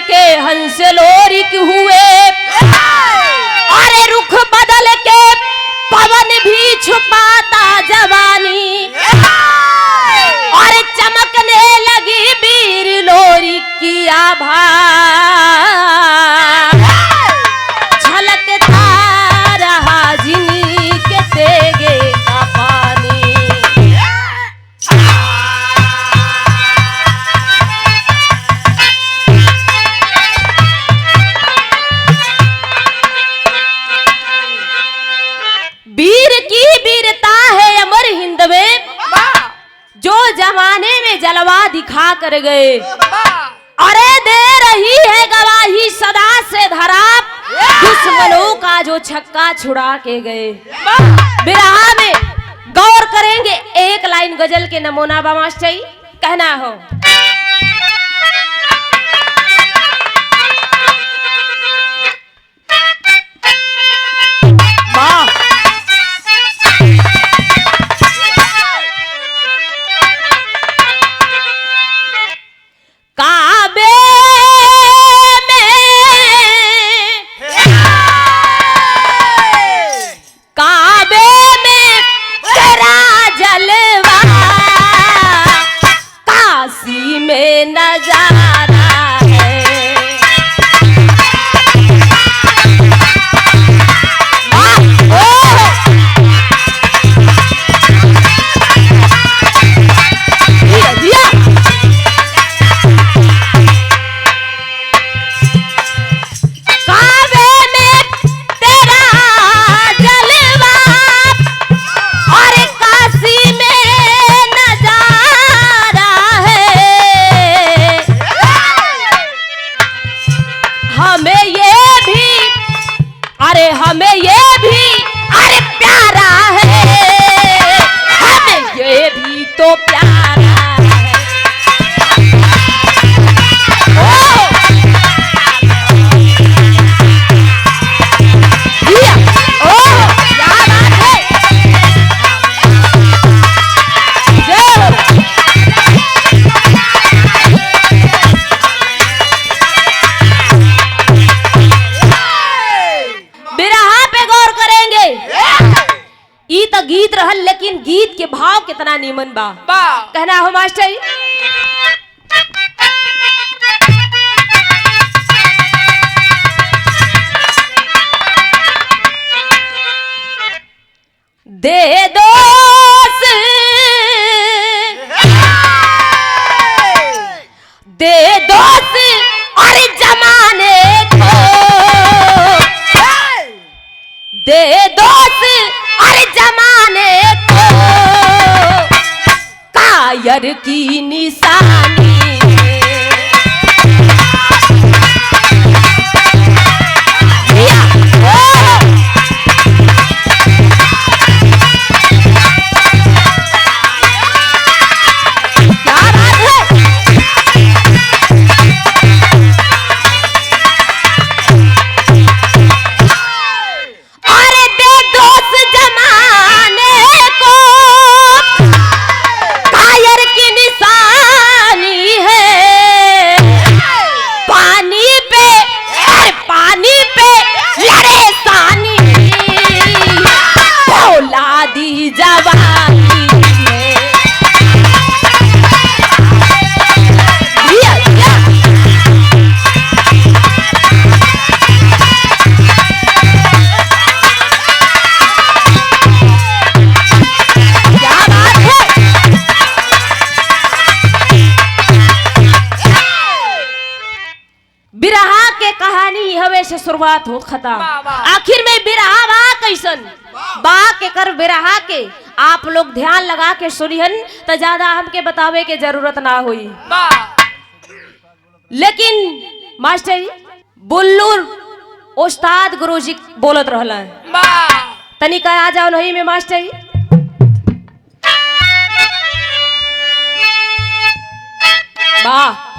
के हंस लोरिक हुए, अरे रुख बदल के पवन भी छुपाता जवानी, और चमकने लगी वीर लोरिक की आभा, झलकता रहा जिनके तेगे का पानी। वीर की वीरता है अमर हिंद में, जो जमाने में जलवा दिखा कर गए, अरे दे रही है गवाही सदा से धरा, दुश्मनों का जो छक्का छुड़ा के गए। बिरहा में गौर करेंगे, एक लाइन गजल के नमूना बा मास्टर कहना हो, हमें ये भी अरे प्यारा है, हमें ये भी तो प्यारा है। ओ क्या बात है, ई तो गीत रहल, लेकिन गीत के भाव कितना नीमन बा कहना हो मास्टर। दे दोस्त दे दोस्त अरे जमाने को, दे दोस्त अरे जमाने को, कायर की निशानी। से शुरुआत हो खत्म, आखिर में बिरहा बा कैसन बा के कर बिरहा के आप लोग ध्यान लगा के सुनिहन तो ज्यादा हमके बतावे के जरूरत ना हुई। लेकिन मास्टर बुल्लू उस्ताद गुरुजी बोलत रहला तनिका आ जाओ नहीं में मास्टर। वाह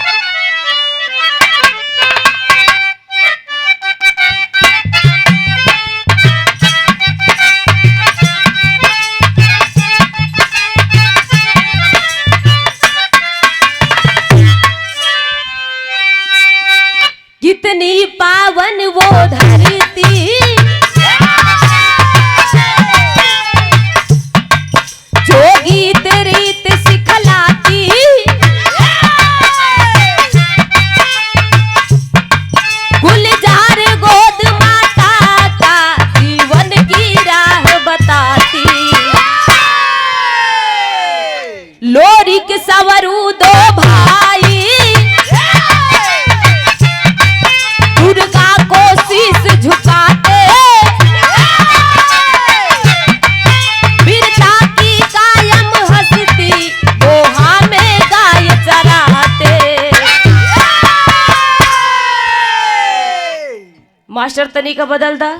मास्टर तनी का बदल दा।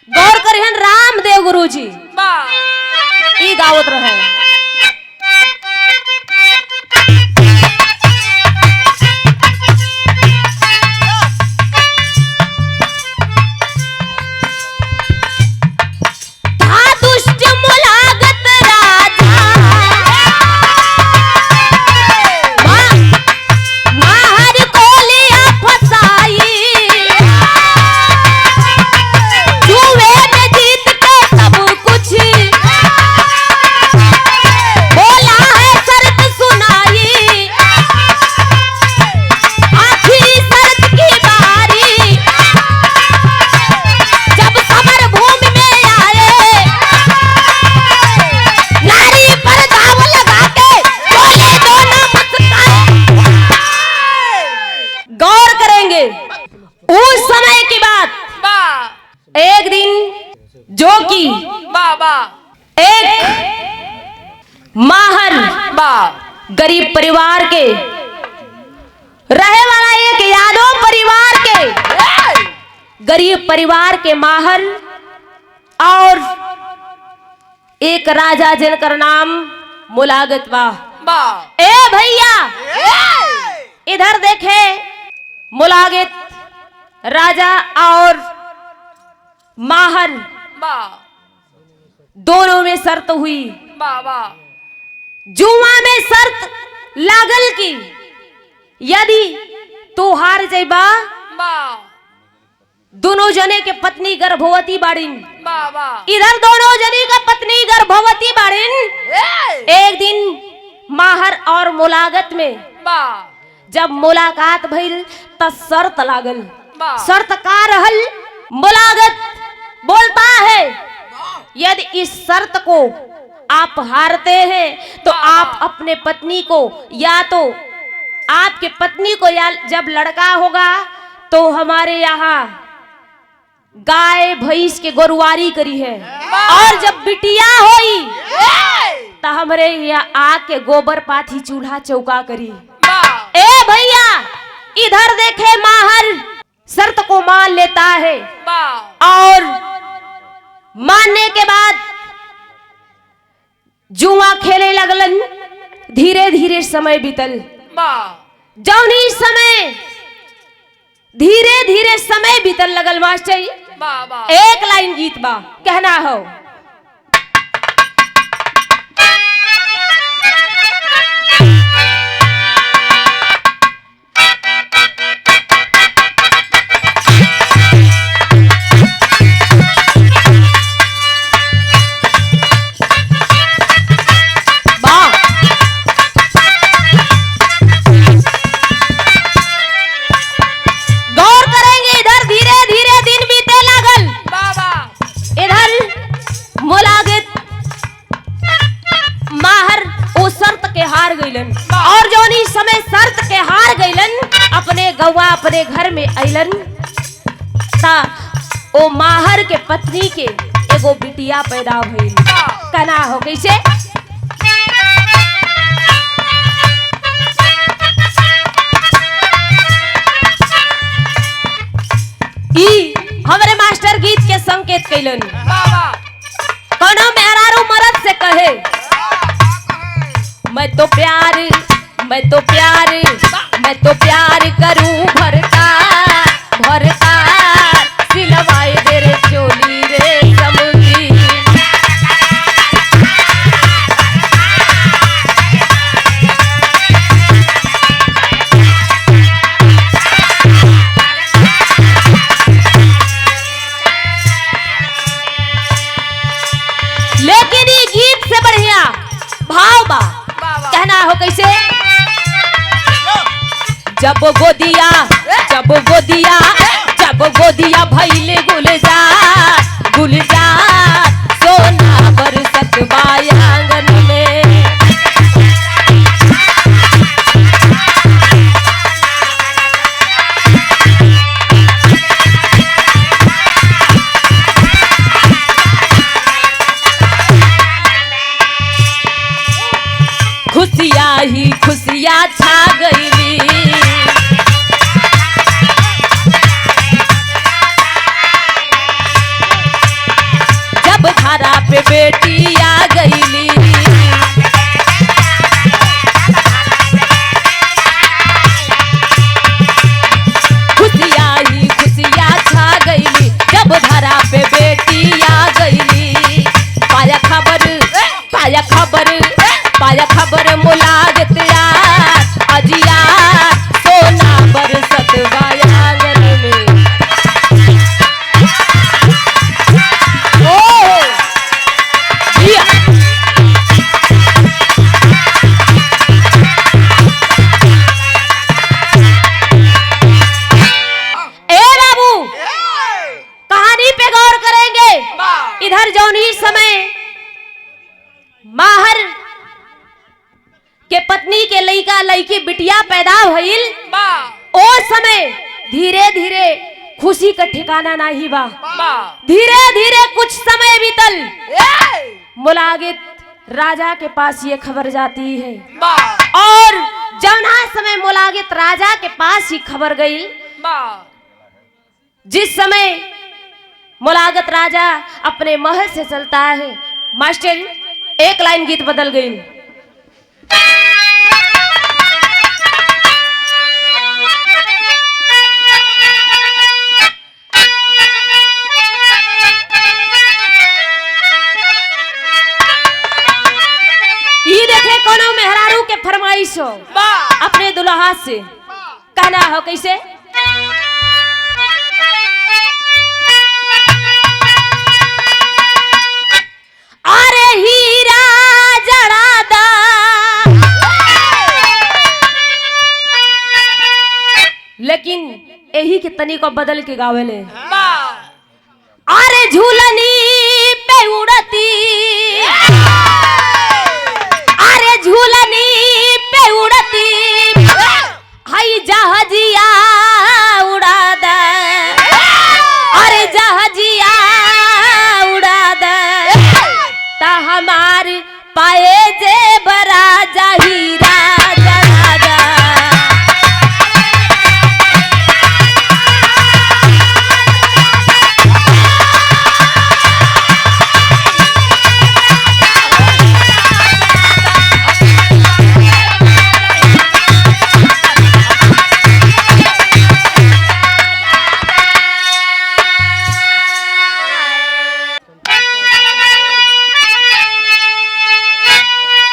गौर करिहन रामदेव गुरुजी ई गावत रहे। उस समय की बात, एक दिन जो कि एक माहर गरीब परिवार के रहे वाला, एक यादव परिवार के गरीब परिवार के माहर और एक राजा जिनकर नाम मुलागत बा। ए भैया इधर देखे, मुलागत राजा और माहर दोनों में शर्त हुई। जुआ में शर्त लागल की यदि तू हार जाइबा, दोनों जने के पत्नी गर्भवती बाड़िन। इधर दोनों जने का पत्नी गर्भवती बाड़िन। एक दिन माहर और मुलागत में जब मुलाकात भइल त शर्त लागल। शर्त का रहल? मुलागत बोलता है यदि इस शर्त को आप हारते हैं तो आप अपने पत्नी को, या तो आपके पत्नी को, या जब लड़का होगा तो हमारे यहाँ गाय भैंस के गोरुवारी करी है, और जब बिटिया होई तो हमारे यहाँ आके गोबर पाथी चूल्हा चौका करी। ए भैया इधर देखे, माहर शर्त को मान लेता है और मानने के बाद जुआ खेले लगलन। धीरे धीरे समय बीतल। जौनी समय धीरे धीरे समय बीतल लगल मास्टर, एक लाइन गीत बा, कहना हो। और जोनी समय शर्त के हार गईलन, अपने गौवा अपने घर में अइलन ता ओ माहर के पत्नी के एगो बिटिया पैदा भइल। कहना हो कैसे? ई हमरे मास्टर गीत के संकेत कैलन। कोनो मेहरारू मर्द से कहे, मैं तो प्यार करूं भरता भरता, सिलवाए दे रे चोली रे समझी। लेकिन ये गीत से बढ़िया भाव बा। कहना हो कैसे? जब गोदिया इधर जौन ही समय माहर के पत्नी के लइका लइकी बिटिया पैदा भइल ओ समय धीरे धीरे खुशी का ठिकाना नहीं बा। धीरे धीरे कुछ समय बीतल, मुलागित राजा के पास ये खबर जाती है और जौना समय मुलागित राजा के पास ही खबर गई, जिस समय मुलागित राजा अपने महल से चलता है। मास्टर एक लाइन गीत बदल गई। ये देखे कोनो मेहरारू के फरमाइश हो अपने दुल्हा से कहना हो कैसे, अरे हीरा जड़ा दा लेकिन यही के तनी को बदल के गावेले, अरे झूलनी पे उड़ती, अरे झूलनी पे उड़ती हाई जहाजिया उड़ा दे, अरे जहाजिया उड़ा दे ता हमार पाए जे बरा हीरा जड़ा दा।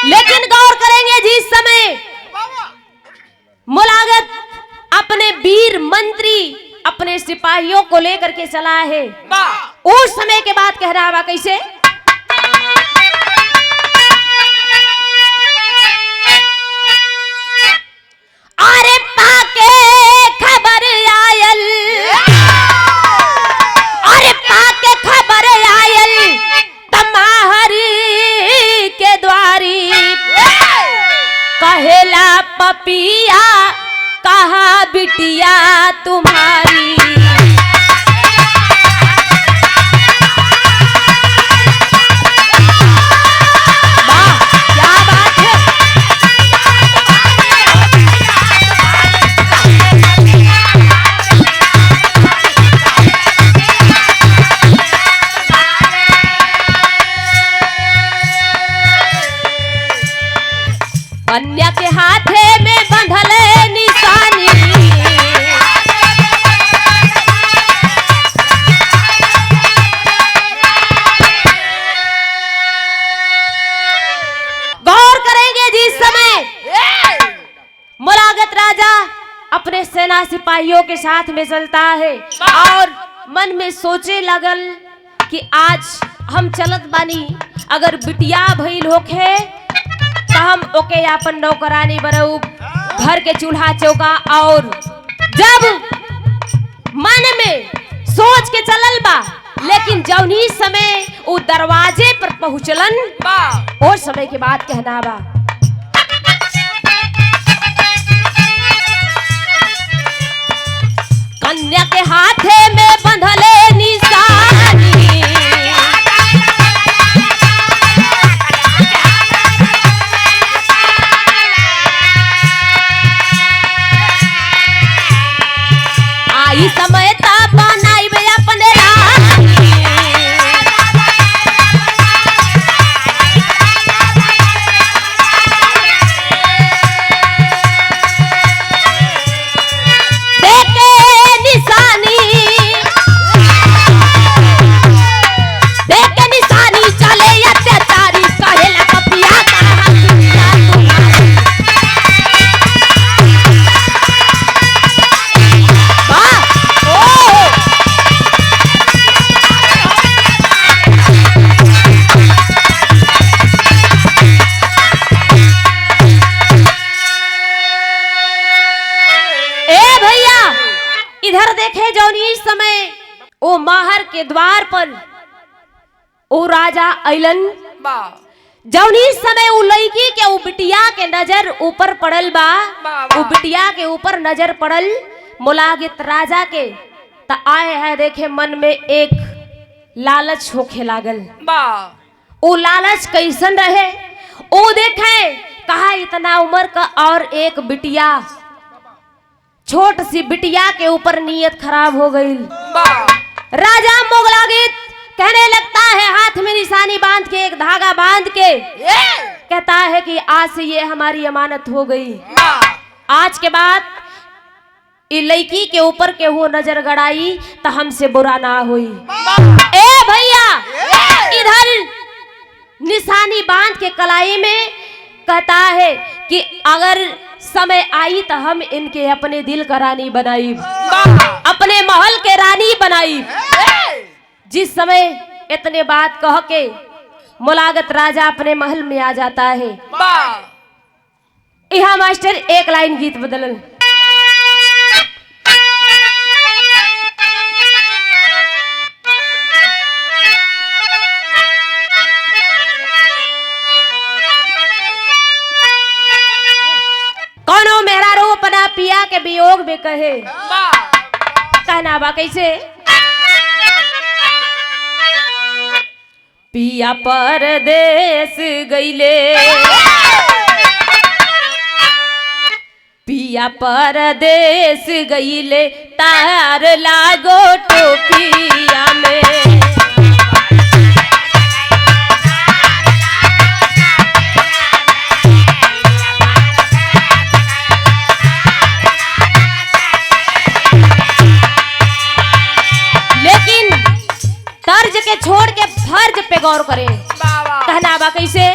लेकिन गौर करेंगे जिस समय मुलागित अपने वीर मंत्री अपने सिपाहियों को लेकर के चला है, उस समय के बाद कह रहा बा कैसे, अरे पाके खबर आयल, अरे पाके खबर आयल तमाहरी के द्वारी कहेला पपिया कहा बिटिया तुम्हारी। वाह क्या बात है। कन्या के हाथे में बंधले निशानी, गौर करेंगे जिस समय मुलागित राजा अपने सेना सिपाहियों के साथ में चलता है और मन में सोचे लगल कि आज हम चलत बानी, अगर बिटिया भइल होखे तो हम ओके अपन नौकरानी बनऊ, घर के चूल्हा चौका। और जब मन में सोच के चलल बा, लेकिन जौनी समय वो दरवाजे पर पहुंचलन और समय के बाद कहना बा, कन्या के हाथे में बंधले निशानी, आई समय ता बनाई बे अपने रानी, देखे निशानी, देखे निशानी चले अत्याचारी कहेला पपिया कहा बिटिया तुम्हारी। इधर देखे जौन इस समय वो माहर के द्वार पर ओ राजा अइलन जौनी समय उ लड़की के उ बिटिया के नजर ऊपर पड़ल बा, उ बिटिया के ऊपर नजर पड़ल मुलागित राजा के त आए है देखे मन में एक लालच होखे लागल। उ लालच कैसन रहे? उ देखे कहा इतना उम्र का और एक बिटिया, छोट सी बिटिया के ऊपर नीयत खराब हो गई। राजा मुगलागित कहने लगता है, हाथ में निशानी बांध के एक धागा बांध के कहता है कि आज से ये हमारी अमानत हो गई। आज के बाद ये लड़की के ऊपर के हो नजर गड़ाई तो हमसे बुरा ना हुई। ए भैया इधर निशानी बांध के कलाई में कहता है कि अगर समय आई तो हम इनके अपने दिल का रानी बनाई, अपने महल के रानी बनाई। जिस समय इतने बात कह के मुलागत राजा अपने महल में आ जाता है। यहाँ मास्टर एक लाइन गीत बदलन। कौनो मेरा रो अपना पिया के वियोग में कहे, कहना बा कैसे? पिया परदेस गईले, पिया परदेस गईले, तार लागो टोपिया में। लेकिन तर्ज के छोड़ के फर्ज पे गौर करें। कहना बा कैसे?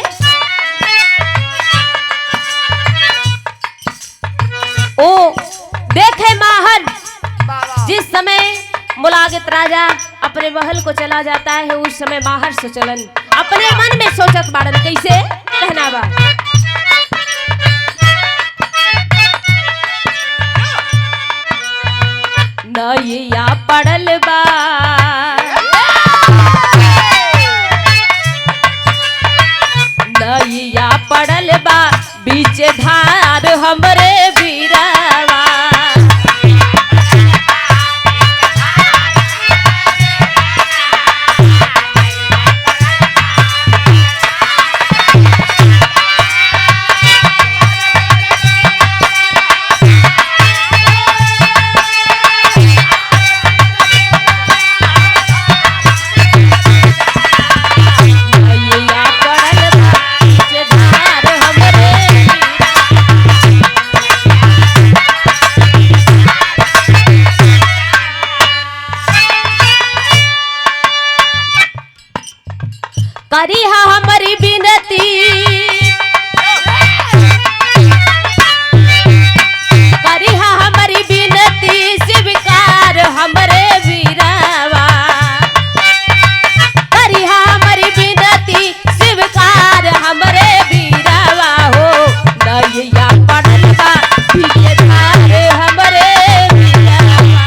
ओ देखे माहन, जिस समय मुलागित राजा अपने महल को चला जाता है उस समय माहर सोचलन, अपने मन में सोचत बाड़न कैसे? कहना बा नैया पड़ल बा, नैया पड़ल बा बीच धार हमरे बीरावा। करी हा हमारी बिनती, करी हा हमारी बिनती, स्वीकार हमरे वीरावा। करी हा हमारी बिनती, स्वीकार हमरे वीरावा। हो नैया पड़ल बा बीच धार हमरे वीरावा।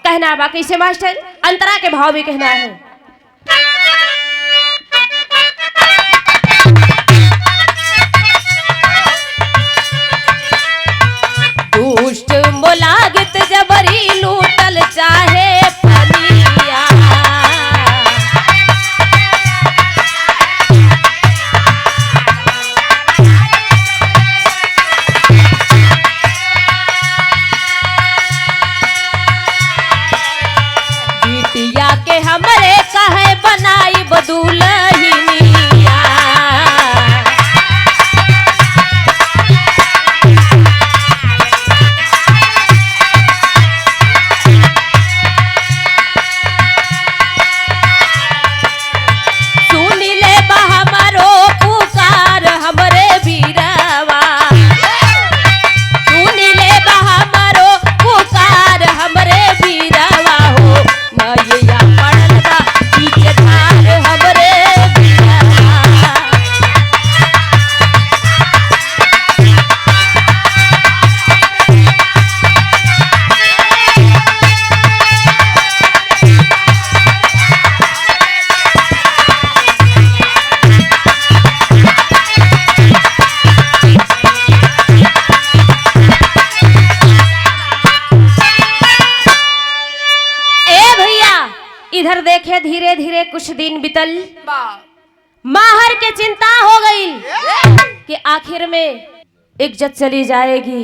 कहना बा कैसे मास्टर? अंतरा के भाव में कहना है। दुष्ट मुलागित जबरी लूटल चाहे फनिया, बिटिया के हमरे इधर देखे धीरे धीरे कुछ दिन बीतल। माहर के चिंता हो गई कि आखिर में इज्जत चली जाएगी।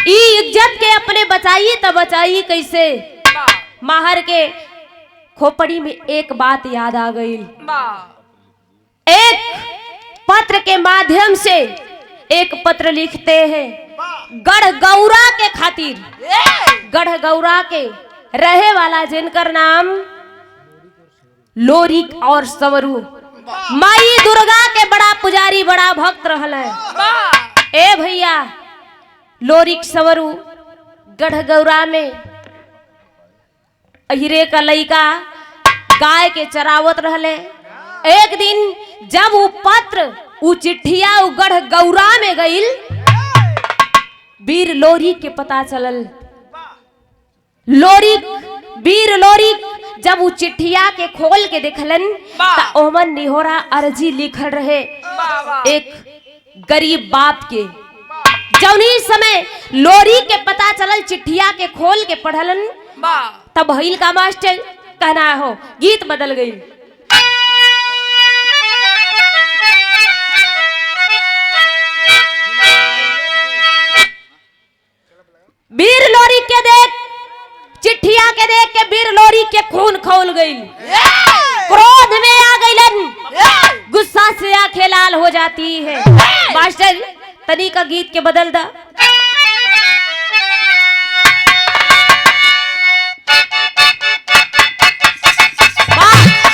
इज्जत के अपने बचाई तब बचाई कैसे। माहर के खोपड़ी में एक बात याद आ गई। एक पत्र के माध्यम से एक पत्र लिखते हैं गढ़गौरा के खातिर। गढ़गौरा के रहे वाला जिनकर नाम लोरिक और संवरू माई दुर्गा के बड़ा पुजारी बड़ा भक्त रहल है। ए भैया लोरिक संवरू गढ़गौरा में अहिरे का लइका गाय के चरावत रहले। एक दिन जब वो पत्र वो चिट्ठिया वो गढ़गौरा में गईल, वीर लोरिक के पता चलल। वीर लोरिक जब वो चिट्ठिया के खोल के देखलन त ओमन निहोरा अर्जी लिखल रहे एक गरीब बाप के। जौनी समय लोरी के पता चलल चिट्ठिया के खोल के पढ़लन तब भइल का मास्टर कहना हो गीत बदल गई। वीर लोरी के देख चिट्ठिया के देख के वीर लोरी के खून खौल गई। क्रोध में आ गईलन, गुस्सा से आंखें लाल हो जाती है। मास्टर तनी का गीत के बदल दा।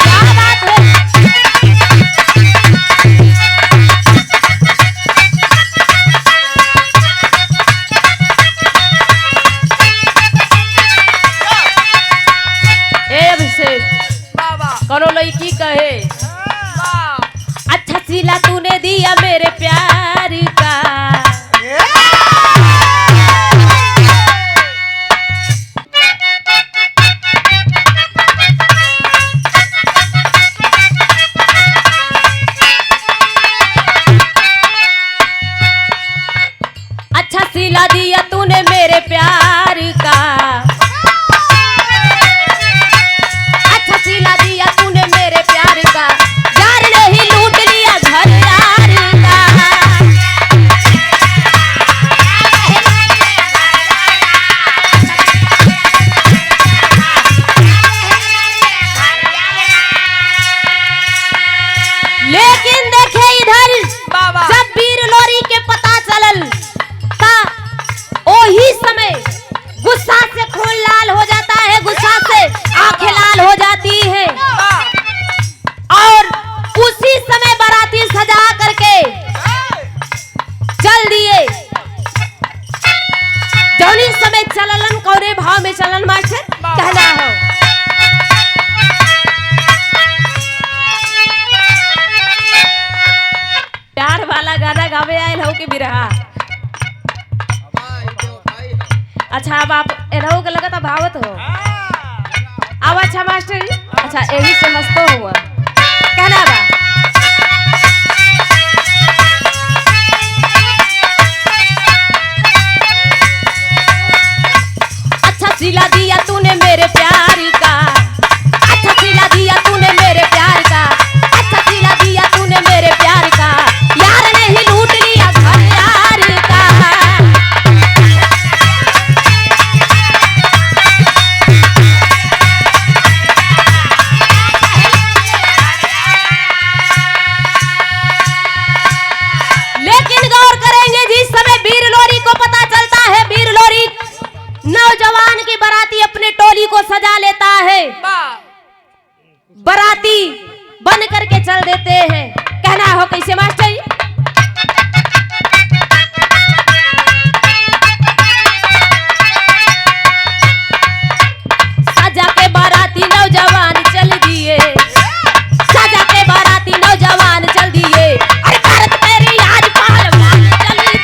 क्या बात है। करो लड़की कहे अच्छा सिला तूने दिया मेरे प्यार का। अच्छा सिला दिया तूने मेरे प्यार का। सिला दिया तूने मेरे प्यार का, यार ने ही लूट लिया घर यार का। लेकिन देखे इधर जब वीर लोरी के पता चलल ता ओही समय गुस्सा से खून लाल हो जाता है, गुस्सा से आंखें लाल हो जाती है। और उसी समय बाराती सजा करके चल दिए। जौनी समय चललन कौने भाव में चलन मास्टर कहना हो। प्यार वाला गाना गावे आयल हो कि बिरहा। अच्छा अब आप एनहु के लगता भावत हो। अब अच्छा मास्टर अच्छा यही से हंसतो हुआ कहना बा। अच्छा सिला दिया तूने मेरे प्यार का। अच्छा सिला दिया तूने मेरे प्यार का। अच्छा सिला दिया तूने मेरे प्यार का, यार ने ही लूट लिया घर यार का। नौजवान की बराती अपने टोली को सजा लेता है, बराती बन करके चल देते हैं। कहना हो कैसे मास्टर। सजा के बाराती नौजवान चल दिए, सजा के बाराती नौजवान चल दिए। अरे भारत मेरी आज पहलवान चल दिए।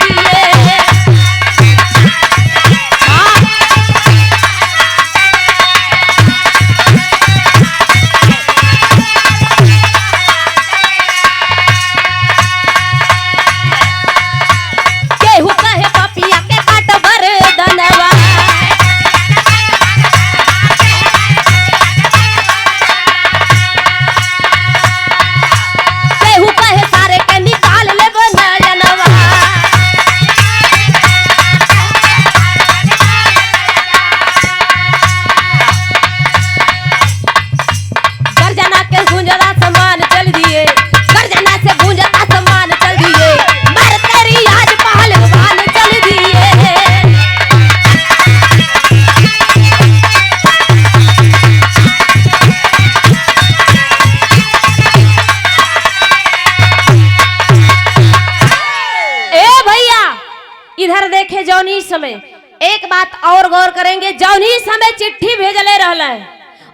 जौनी समय एक बात और गौर करेंगे, जौनी समय चिट्ठी भेजले रहला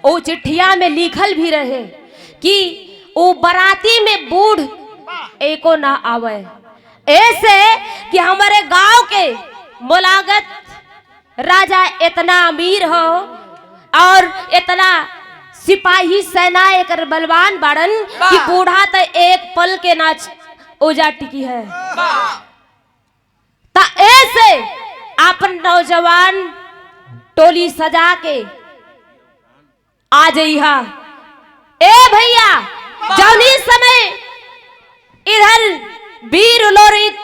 वो चिट्ठिया में लिखल भी रहे कि वो बराती में बूढ़ एको ना आवे, ऐसे कि हमारे गांव के मुलागत राजा इतना अमीर हो और इतना सिपाही सेना एक बलवान बाड़न कि बूढ़ा तो एक पल के नाच ओजा टिकी है। ता ऐसे अपन नौजवान टोली सजा के आ जइहा। ए भैया जौनी समय इधर वीर लोरिक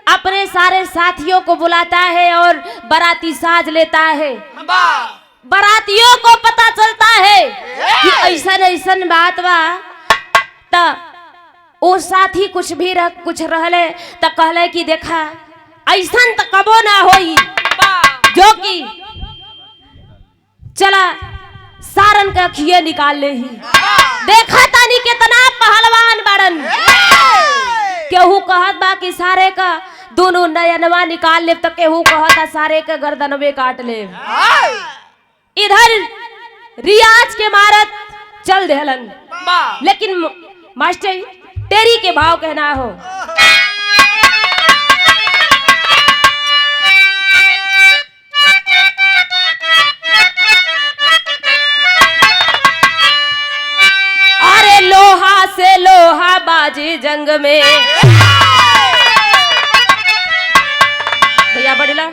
अपने सारे साथियों को बुलाता है और बाराती साज लेता है। बारातियों को पता चलता है कि ऐसन ऐसन बात बा, ता वो साथी कुछ भी कुछ रहले तो कहले कि देखा ऐसन तो कबो ना होई, जो कि चला सारन का खिए निकाल ले ही। देखा तानी कितना पहलवान बाड़न, केहू कहत बा कि सारे का दोनों नयनवा निकाल ले, तो केहू कहता सारे का गर्दनवे काट ले। इधर रियाज के मारत चल देहलन, लेकिन मास्टर तेरी के भाव कहना हो। अरे लोहा से लोहा बाजी जंग में, भैया बढ़ला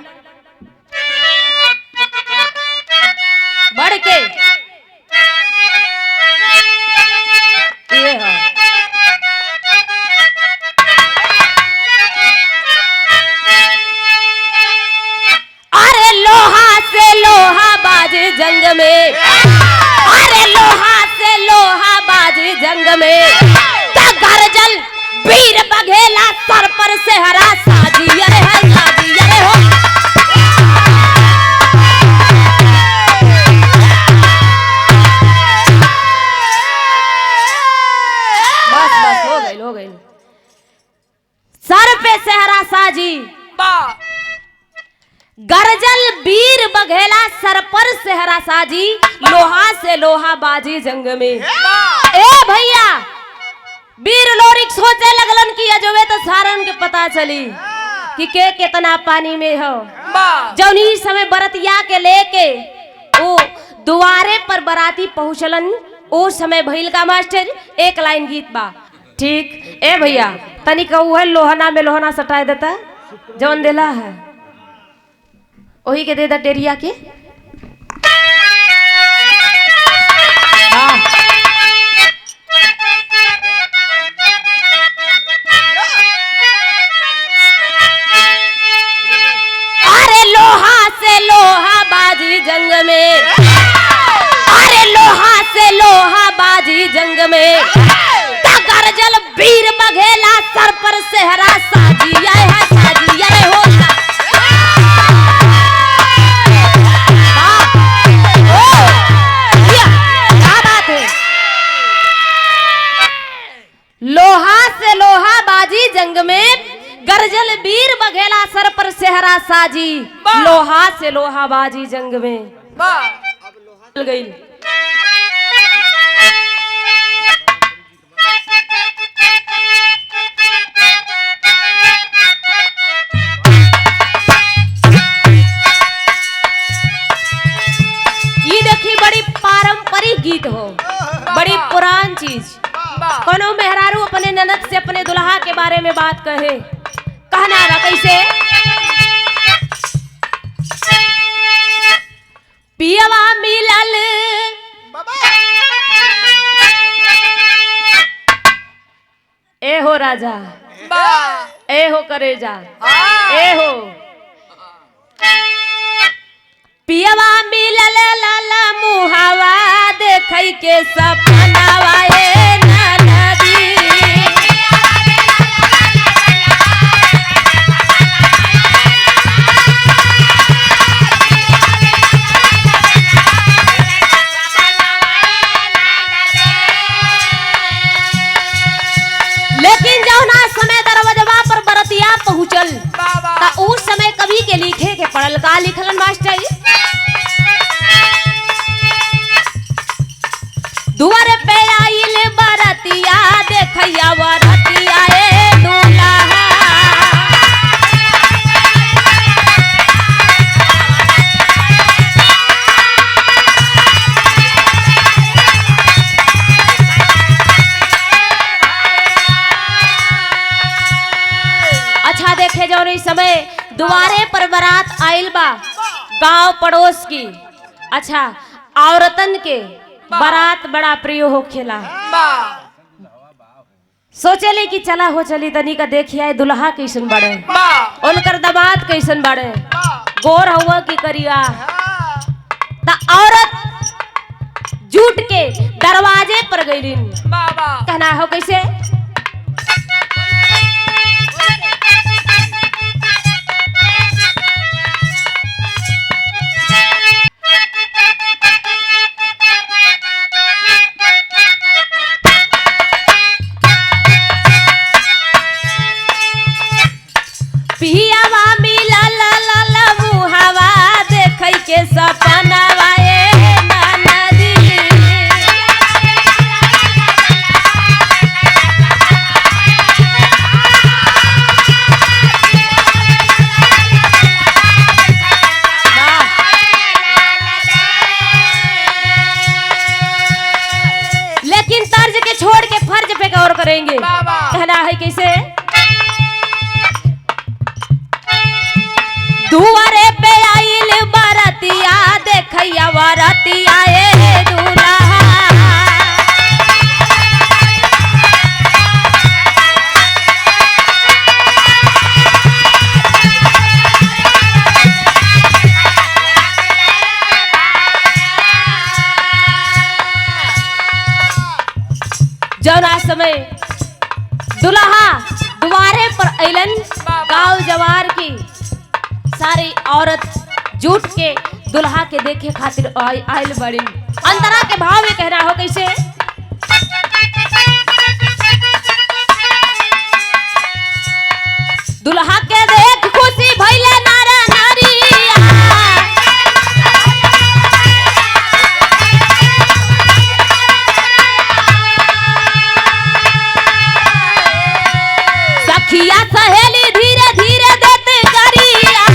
बढ़ के ये है। अरे लोहा से लोहा बाजी जंग में, अरे लोहा से लोहा बाजी जंग में, क्या गरजल वीर बघेला सर पर से हरा साजी। अरे है साजी, अरे हो हो गई सर पे सेहरा साजी। गरजल वीर बघेला सर पर सेहरा साजी, लोहा से लोहा बाजी जंग में। ए भैया वीर लोरिक सोचे लगलन कि अजवे तो सारन के पता चली कि के कितना पानी में हो। जौनी समय बरतिया के लेके वो दुआरे पर बराती पहुंचलन, ओ समय भइल का मास्टर एक लाइन गीत बा। ठीक ए भैया तनी कहू है लोहना में लोहना सटाए देता, जौन देला है वही के दे दा टेरिया के। अरे लोहा से लोहा बाजी जंग में, अरे लोहा से लोहा बाजी जंग में, गरजल वीर बघेला सर पर सेहरा साजी। आए है साजी, अरे हो क्या बात है। लोहा से लोहा बाजी जंग में, गरजल वीर बघेला सर पर सेहरा साजी, लोहा से लोहा बाजी जंग में। चल गई गीत हो, बड़ी पुरान चीज। कोनो मेहरारू अपने ननद से अपने दुल्हा के बारे में बात कहे, कहना ना कैसे। पियवा मिलल ए हो राजा, ए हो करेजा, ए हो पियवा मिलल लाला मुहावा देखै के सपनावा ए ननदी। लेकिन जौना समय दरवाजा पर बरतिया पहुंचल ता उस समय कवि के लिखे के लिखलन मास्टर जी? दुआर पे आइल बरतिया देखैया वरतिया ए दूल्हा। अच्छा देखे जो इस समय दुआरे पर बारात आइल बा गांव पड़ोस की। अच्छा औरतन के बारात बड़ा प्रिय हो खेला। सोचले कि चला हो चली तनी का देखिए दुल्हा कैसन बड़े, उनकर दामाद कैसन बड़े, गोर हुआ की करिया। ता औरत जूट के दरवाजे पर गई। कहना हो कैसे? पियावा मिला ला ला ला मुहावा देखै के सपनावा ए ननदी। लेकिन तर्ज के छोड़ के फर्ज पे गौर करेंगे। कहना है कैसे? दुआरे पे आइल बरतिया देखैया वरतिया ए दूल्हा। जौना समय दुल्हा दुआरे पर अइलन, गाँव जवार की सारी औरत जुट के दुल्हा के देखे खातिर आयल बड़ी। अंतरा के भाव में कहना हो कैसे? दुल्हा के देख खुशी भइले नारा नारिया। सखिया सहेली धीरे धीरे देते करिया।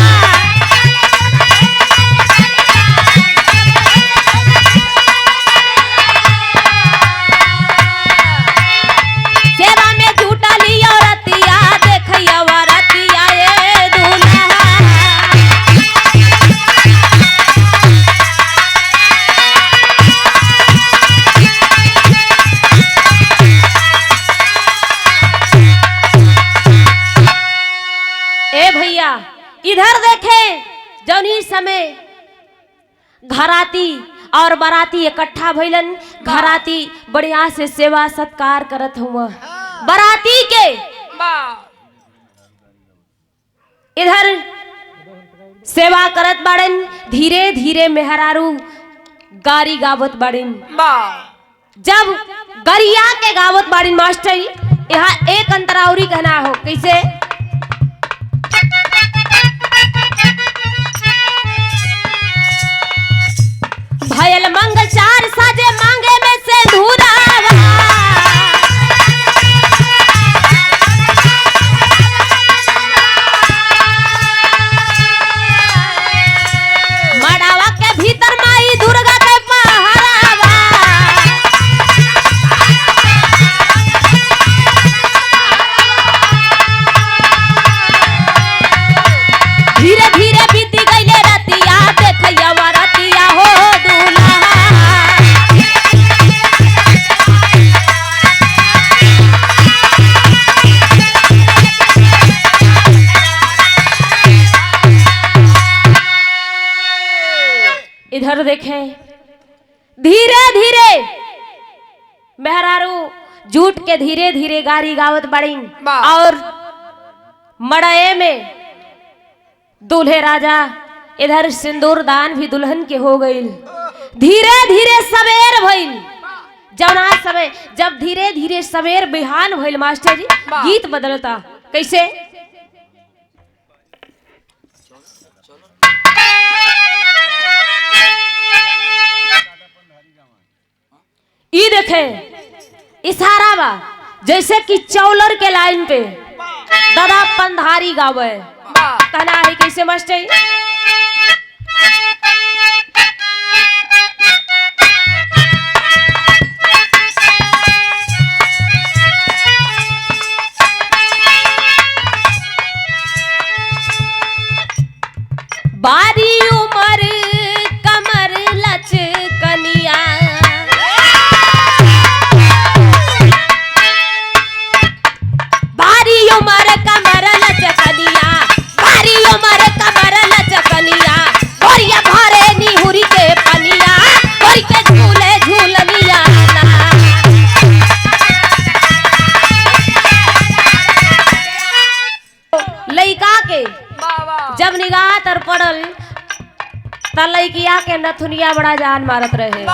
सेवा में जुटली औरतिया देखैया वरतिया ए दूल्हा। ए भैया इधर देखे जौनी समय घराती और बाराती इकट्ठा भइलन। घराती बढ़िया से सेवा सत्कार करत हुआ बाराती के। इधर सेवा करत बाड़न, धीरे धीरे मेहरारू गारी गावत बाड़न। जब गरिया के गावत बाड़न मास्टर यहाँ एक अंतरावरी कहना हो कैसे? भयल मंगल चार साजे मांगे में से धुरावा। मड़ावा के भीतर माई दुर्गा के पहरावा। धीरे धीरे बीती गईले रतिया देखैया वरतिया हो दूल्हा। इधर देखें धीरे धीरे मेहरारू जूट के धीरे धीरे गारी गावत बड़ी। और मड़ाए में दूल्हे राजा इधर सिंदूर दान भी दुल्हन के हो गई। धीरे धीरे सवेर भइल। जौना समय जब धीरे धीरे सवेर बिहान भइल मास्टर जी गीत बदलता कैसे? ई देखे इशारा बा जैसे कि चौलर के लाइन पे दादा पंधारी गावे। कहना है कैसे मास्टर? बारी उमर कमर लचकनिया, बारी उमर कमर लचकनिया, बारी उमर कमर लचकनिया, गोरिया भरे निहुरी के पनिया, गोरी के झूले झूलनिया ना। लइका के जब निगाह तर पड़ल त लइकिया के नथुनिया बड़ा जान मारत रहे।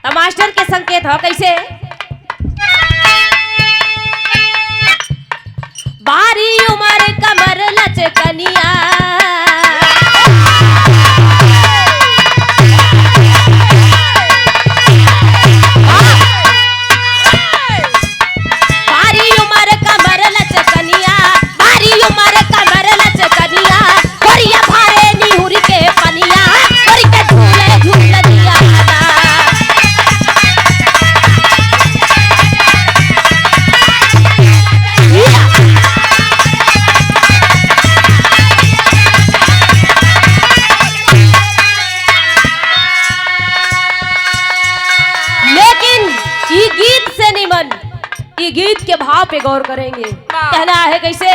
त मास्टर के संकेत हो कैसे? बारी उमर कमर लचकनिया, बारी उमर कमर लचकनिया, बारी उमर कमर लचकनिया, गोरिया भारे निहुरी के पनिया, गोरी के झूले झूलनिया ना। लेकिन ये गीत से निमन ये गीत के भाव पे गौर करेंगे। कहना है कैसे?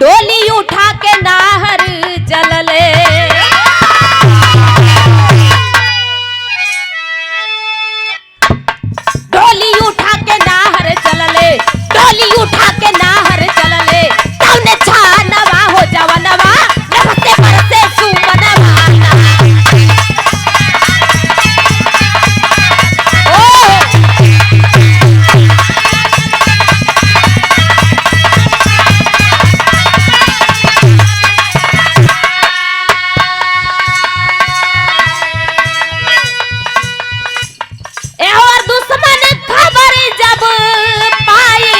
डोली उठा के नाहर चलले, डोली उठा के नाहर चलले, डोली उठा के नाहर चलले, कौने छानवा हो जवनवा, नभते परसे सुमनवा ना। और दुश्मन खबर जब पाई,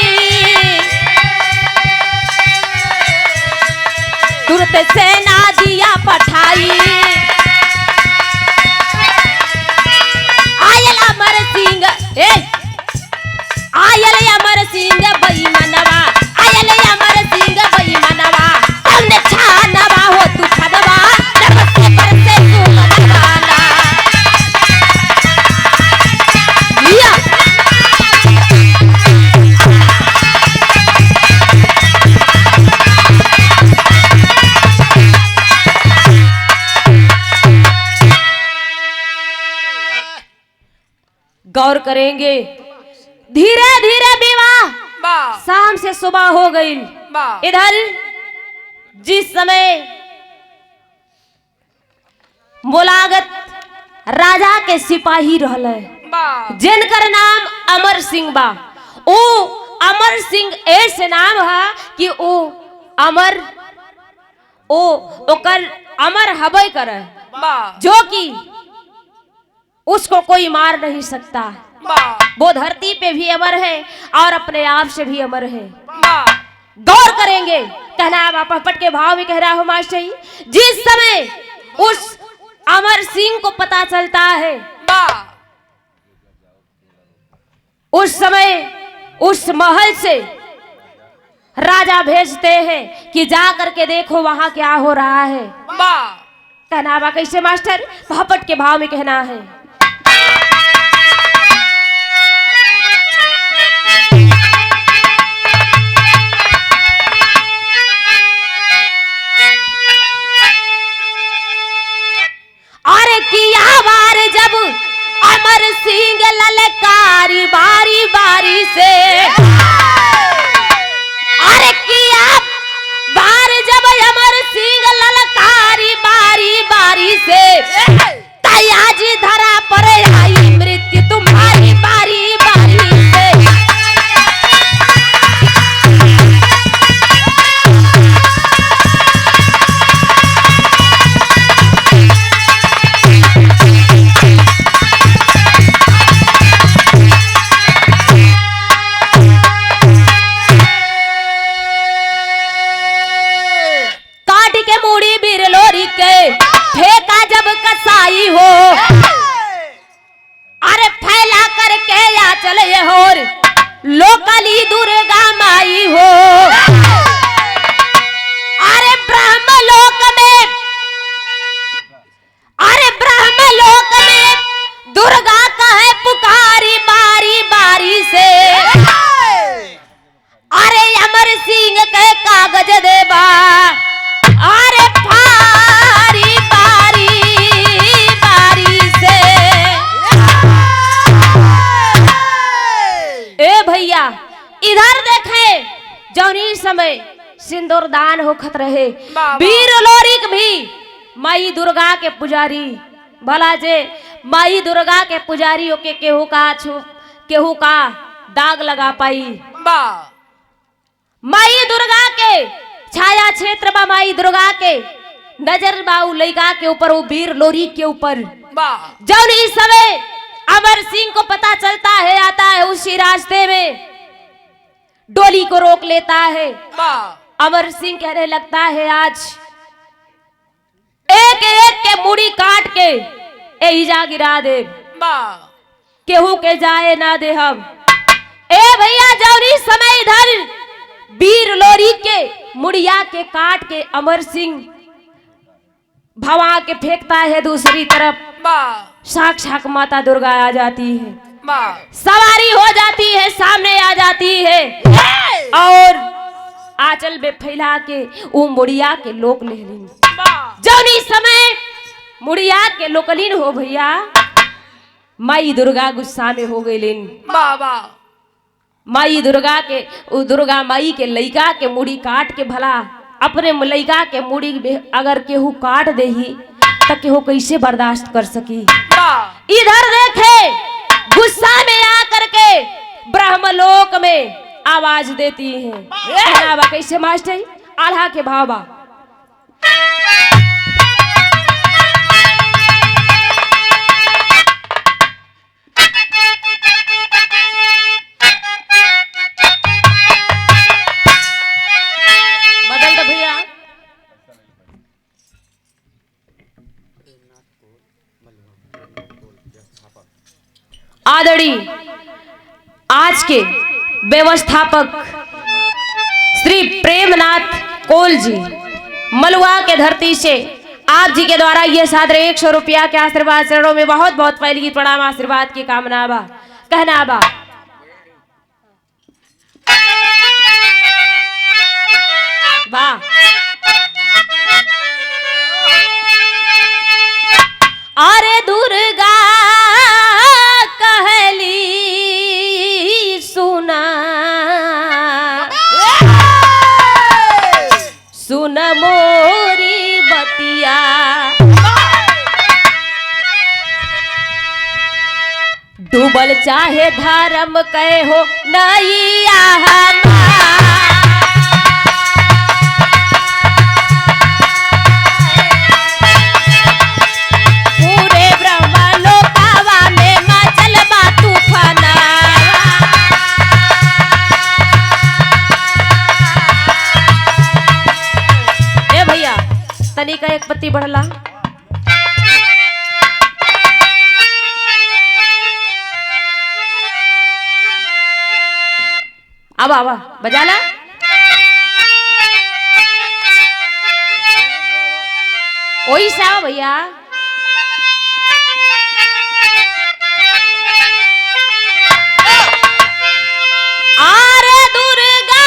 तुरंत सेना दिया पठाई, आयल अमर सिंह आयल अमर सिंह बेईमानवा, आयल अमर सिंह बेईमानवा, तुमने छानवा हो तू छदवा, नभते परसे सुमनवा ना। गौर करेंगे धीरे धीरे विवाह शाम से सुबह हो गई। इधर जिस समय मोलागत राजा के सिपाही रहले जिनकर नाम अमर सिंह बा, ओ अमर सिंह ऐसे नाम है कि ओ अमर ओ ओकर अमर हबे करे, जो कि उसको कोई मार नहीं सकता। वो धरती पे भी अमर है और अपने आप से भी अमर है। गौर करेंगे कहना पट के भाव में कह रहा हूं मास्टर जी, जिस समय उस अमर सिंह को पता चलता है उस समय उस महल से राजा भेजते हैं कि जा करके देखो वहां क्या हो रहा है। कहना कैसे मास्टर? भापट के भाव में कहना है। अरे किया बार जब अमर सिंह ललकारी बारी बारी से, अरे किया बार जब अमर सिंह ललकारी बारी बारी से, तयाजी धरा पर आई मृत्यु तुम्हारी बारी बारी से। जौनी समय सिंदूर दान होखत रहे वीर लोरिक भी माई दुर्गा के पुजारी भला जे माई दुर्गा के पुजारी के केहू का दाग लगा पाई। माई दुर्गा के छाया क्षेत्र बा माई दुर्गा के नजर बाऊ लड़का के ऊपर वो वीर लोरी के ऊपर जब इस समय अमर सिंह को पता चलता है आता है उसी रास्ते में डोली को रोक लेता है। अमर सिंह कहने लगता है आज एक एक के मुड़ी काट के एहिजा गिरा दे केहू के जाए ना दे हम। ए भैया जौरी समय इधर वीर लोरी के मुड़िया के काट के अमर सिंह भवा के फेंकता है दूसरी तरफ साक्षात माता दुर्गा आ जाती है सवारी हो जाती है सामने आ जाती है और आंचल में फैला के वो मुड़िया के लोक ले ली। जौनी समय मुड़िया के लोकलीन हो भैया माई दुर्गा गुस्सा में हो गई माई दुर्गा के दुर्गा माई के लइका के मुड़ी काट के भला अपने लइका के मुड़ी अगर केहू काट दे ही तो केहू कैसे बर्दाश्त कर सकी। इधर देखे गुस्सा में आकर के ब्रह्मलोक में आवाज देती है कैसे मास्टर आल्हा के भावा आदरणीय आज के व्यवस्थापक श्री प्रेमनाथ कोल जी मलुआ के धरती से आप जी के द्वारा ये सादर 100 रुपया के आशीर्वाद चरणों में बहुत बहुत पहली प्रणाम आशीर्वाद की कामना बा कहना बा। वाह अरे दुर्गा कहली सुना सुन मोरी बतिया डूबल चाहे धर्म कहे हो नैया तनी का एक पत्ती बढ़ला अब आवा बजाला वही सा भैया आरे दुर्गा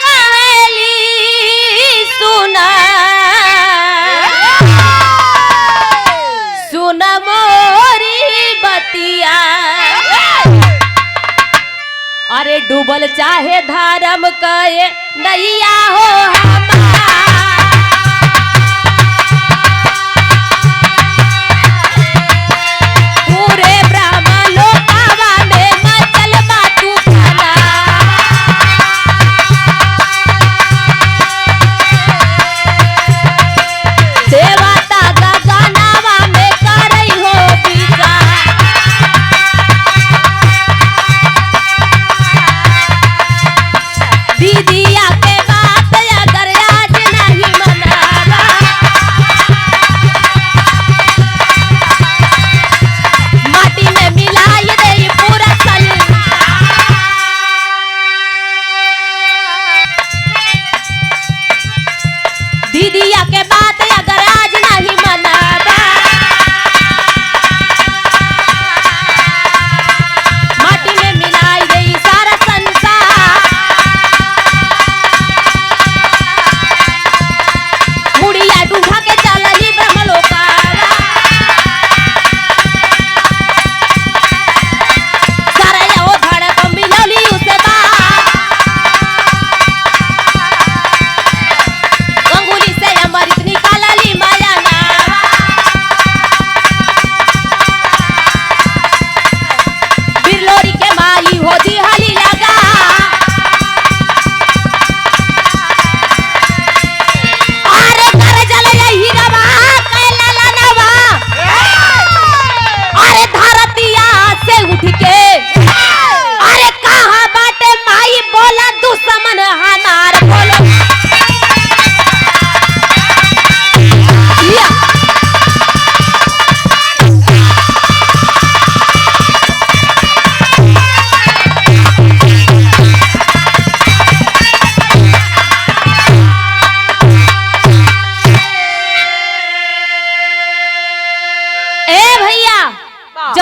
कहली सुना सुन मोरी बतिया अरे डूबल चाहे धर्म कहे नैया हो पूरे ब्रह्म लोकावा में मचल बा तूफान देवता गगनवा में करई हो विचार दीदिया के बात अगर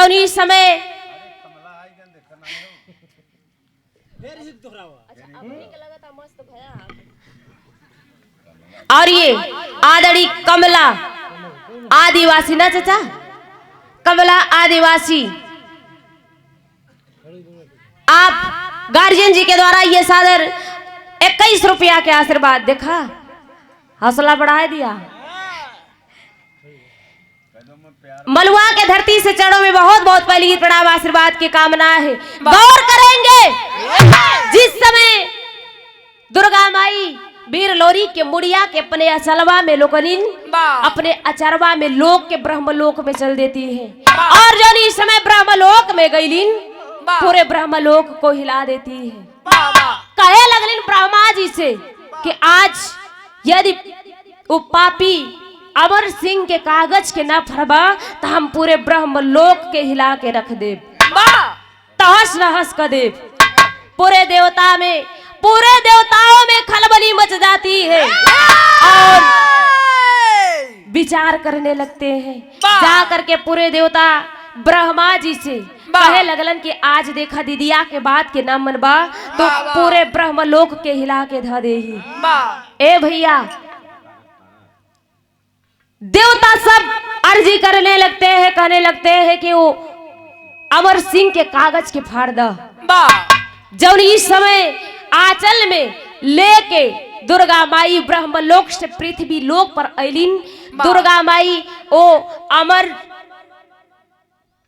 जौनी समय और ये आदड़ी कमला आदिवासी ना चाचा, कमला आदिवासी, आप गार्जियन जी के द्वारा ये सादर 21 रुपया के आशीर्वाद, देखा हौसला बढ़ा दिया। मलुआ के धरती से चरणों में बहुत बहुत पहली प्रणाम, आशीर्वाद की कामना है। गौर करेंगे जिस समय दुर्गा माई वीर लोरी के मुड़िया के अपने अचलवा में लोकनिन, अपने अचरवा में लोक के ब्रह्मलोक में चल देती है, और जब इस समय ब्रह्मलोक में गईलिन पूरे ब्रह्मलोक को हिला देती है। कहे लगलिन ब्रह्मा जी से कि आज यदि वो पापी अमर सिंह के कागज के न फरबा तो हम पूरे ब्रह्मलोक के हिला के रख दे, तहस नहस कर दे। पूरे देवताओं में खलबली मच जाती है और विचार करने लगते हैं। जा करके पूरे देवता ब्रह्मा जी से कहे लगलन कि आज देखा दीदिया के बात के नाम मनबा तो पूरे ब्रह्मलोक के हिला के धा दे ही। ए भैया, देवता सब अर्जी करने लगते हैं, कहने लगते हैं कि वो अमर सिंह के कागज के फाड़ दा। जब इस समय आंचल में लेके दुर्गा माई ब्रह्मलोक से पृथ्वी लोक पर अलिन, दुर्गा माई ओ अमर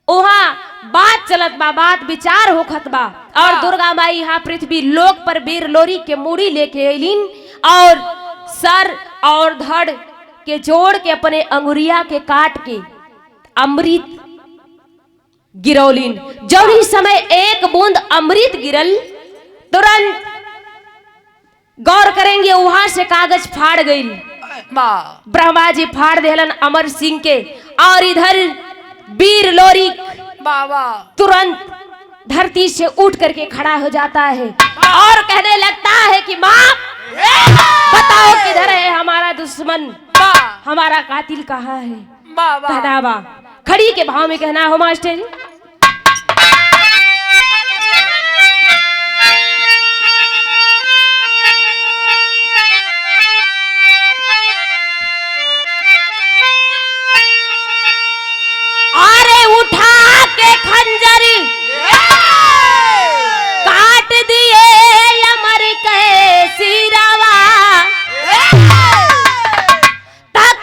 वहां बात चलत बा, बात विचार होखत बा, और दुर्गा माई यहाँ पृथ्वी लोक पर वीर लोरी के मूड़ी लेके अलिन और सर और धड़ के जोड़ के अपने अंगुरिया के काट के अमृत गिरौलिन। जब इस समय एक बूंद अमृत गिरल, तुरंत गौर करेंगे वहां से कागज फाड़ गई। ब्रह्मा जी फाड़ देलन अमर सिंह के, और इधर वीर लोरी तुरंत धरती से उठ करके खड़ा हो जाता है और कहने लगता है कि माँ बताओ किधर है हमारा दुश्मन, हमारा कातिल कहाँ है। कहना बा खड़ी के भाव में कहना हो मास्टर। अरे उठा के खंजर काट दिए अमर के सिरवा,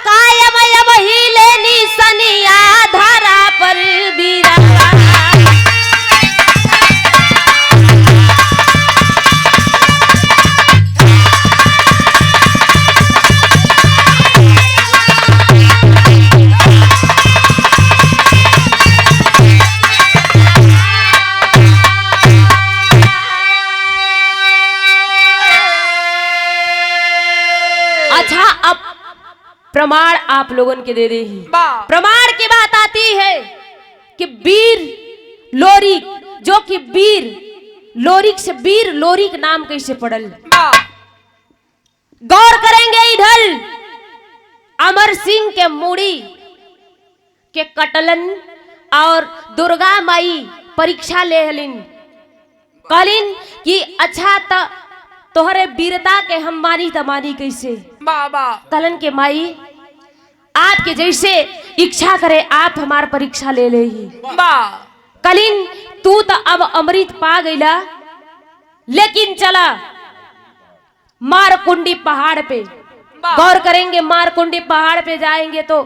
कायम वही लेनी सनिया धरा पर बीरवा। अच्छा, अब प्रमाण आप लोगों के दे दे ही। प्रमाण की बात आती है कि वीर लोरिक, जो कि वीर लोरिक से वीर लोरिक नाम कैसे पड़ल। गौर करेंगे इधर अमर सिंह के मूड़ी के कटलन और दुर्गा माई परीक्षा ले हलिन, कहलिन कि अच्छा तोहरे वीरता के हम मानी तमानी कैसे। कहलन के माई आपके जैसे इच्छा करे आप हमार परीक्षा ले ले ही। कहलिन तू तो अब अमृत पा गईला, लेकिन चला मारकुंडी पहाड़ पे। गौर करेंगे मारकुंडी पहाड़ पे जाएंगे तो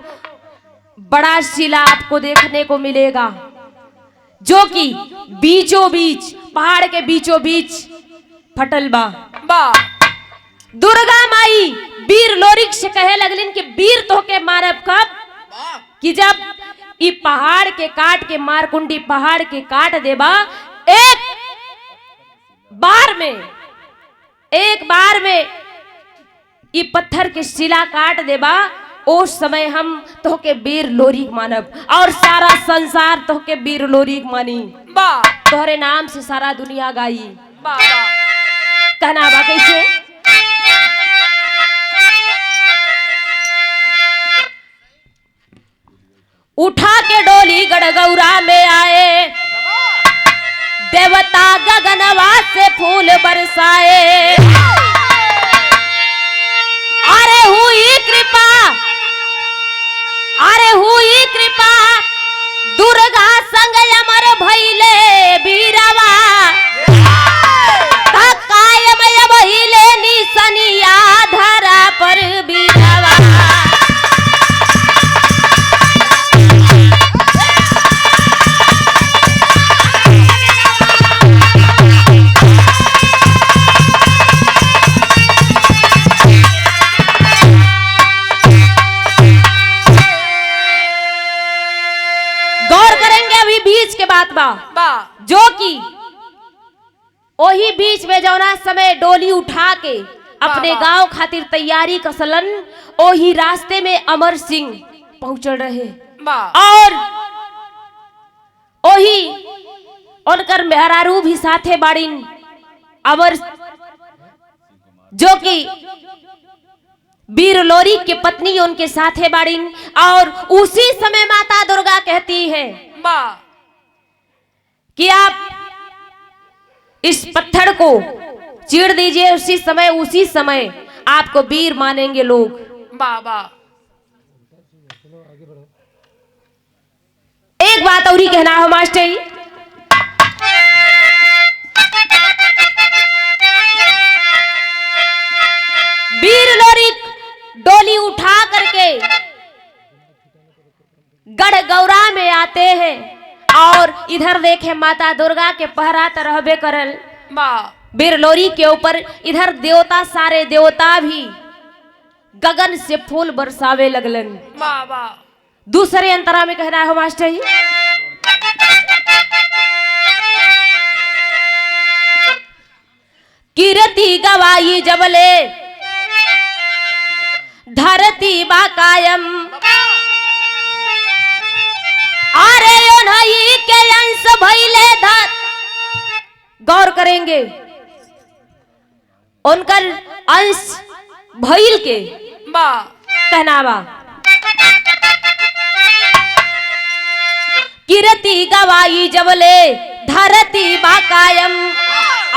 बड़ा शिला आपको देखने को मिलेगा, जो कि बीचों बीच पहाड़ के बीचों बीच फटल बा। दुर्गा माई वीर लोरिक से कहे लगलिन कि वीर तो के मारब कब, कि जब ई पहाड़ के काट के मारकुंडी पहाड़ के काट देबा, एक बार में ई पत्थर के शिला काट देबा, उस समय हम तो के वीर लोरिक मानब और सारा संसार तो के वीर लोरिक मानी। तोहरे नाम से सारा दुनिया गाई। कहना बा कैसे। उठा के डोली गढ़गौरा में आए, देवता गगनवा से फूल बरसाए। अरे हुई कृपा, अरे हुई कृपा, दुर्गा संग अमर भइले बीरवा, कायम भइले निसनिया धरा पर बीरवा। गौर करेंगे अभी बीच के बात बा जो कि वही बीच में जौना समय डोली उठा के अपने गांव खातिर तैयारी कसलन, वही रास्ते में अमर सिंह पहुंचल रहे और वही उनकर मेहरारू भी साथे बाड़ीन, अमर जो कि वीर लोरी की पत्नी उनके साथे बाड़ीन। और उसी समय माता दुर्गा कहती है कि आप इस पत्थर को चीर दीजिए, उसी समय आपको वीर मानेंगे लोग। बाबा एक बात और ही कहना है मास्टर जी, वीर लोरी डोली उठा करके गढ़गौरा में आते हैं और इधर देखे माता दुर्गा के पहरा रहबे करल वीर लोरी के ऊपर। इधर देवता, सारे देवता भी गगन से फूल बरसावे लगलन। बाबा दूसरे अंतरा में कहना है मास्टर जी, कीर्ति गवाई जबले धरती बा कायम, अरे ओन्हई के अंश भइले धर। गौर करेंगे उनकर अंश भइल के कहनावा, कीर्ति गवाई जबले धरती बा कायम,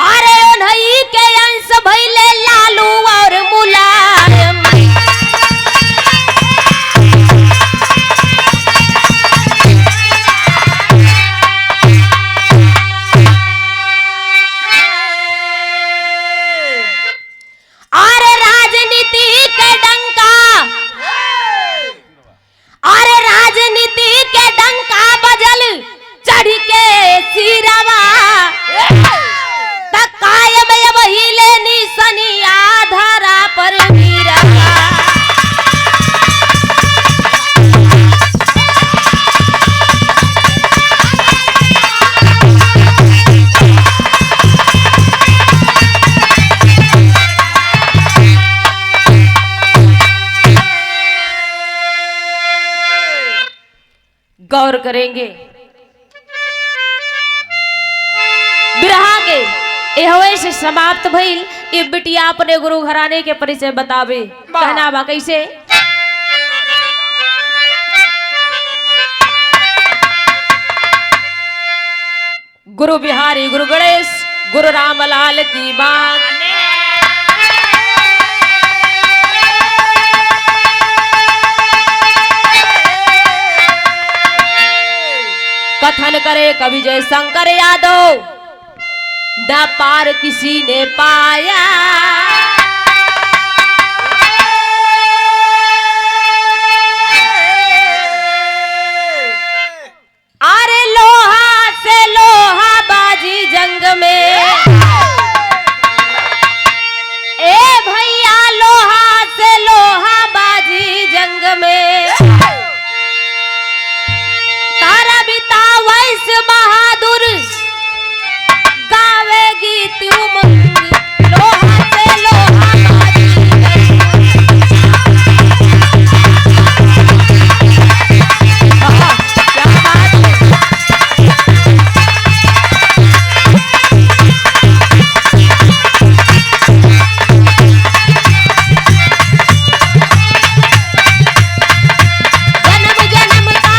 अरे ओन्हई के अंश भइले लालू और मुलायम। गौर करेंगे बिरहा के एहवे से समाप्त भइल। ये बिटिया अपने गुरु घराने के परिचय बतावे, कहना बा कैसे, गुरु बिहारी गुरु गणेश गुरु रामलाल की बात। कथन करे कवि जय शंकर यादव, न पार किसी ने पाया, अरे लोहा से लोहा बाजी जंग में, ए भैया लोहा से लोहा बाजी जंग में, तारा बिता वैश्य बहादुर गावे गीत उमंग, लोहा से लोहा बाजी क्या बात है। जन्म जन्म का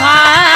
भाई